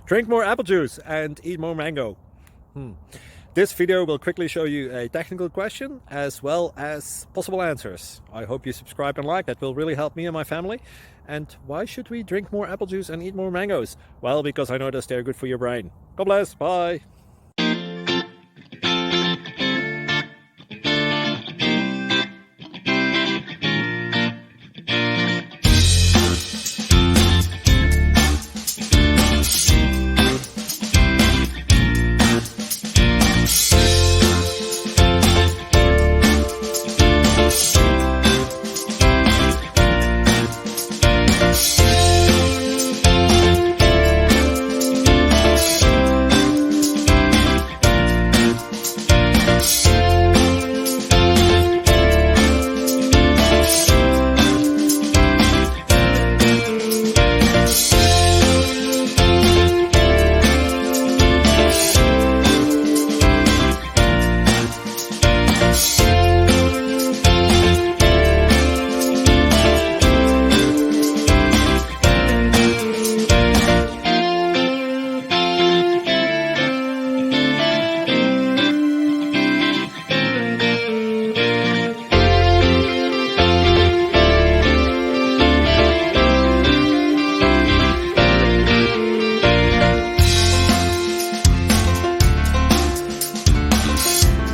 Drink more apple juice and eat more mango. This video will quickly show you a technical question as well as possible answers. I hope you subscribe and like, that will really help me and my family. And why should we drink more apple juice and eat more mangoes? Well, because I noticed they're good for your brain. God bless, bye!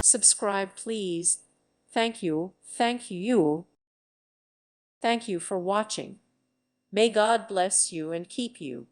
Subscribe, please. Thank you. Thank you. Thank you for watching. May God bless you and keep you.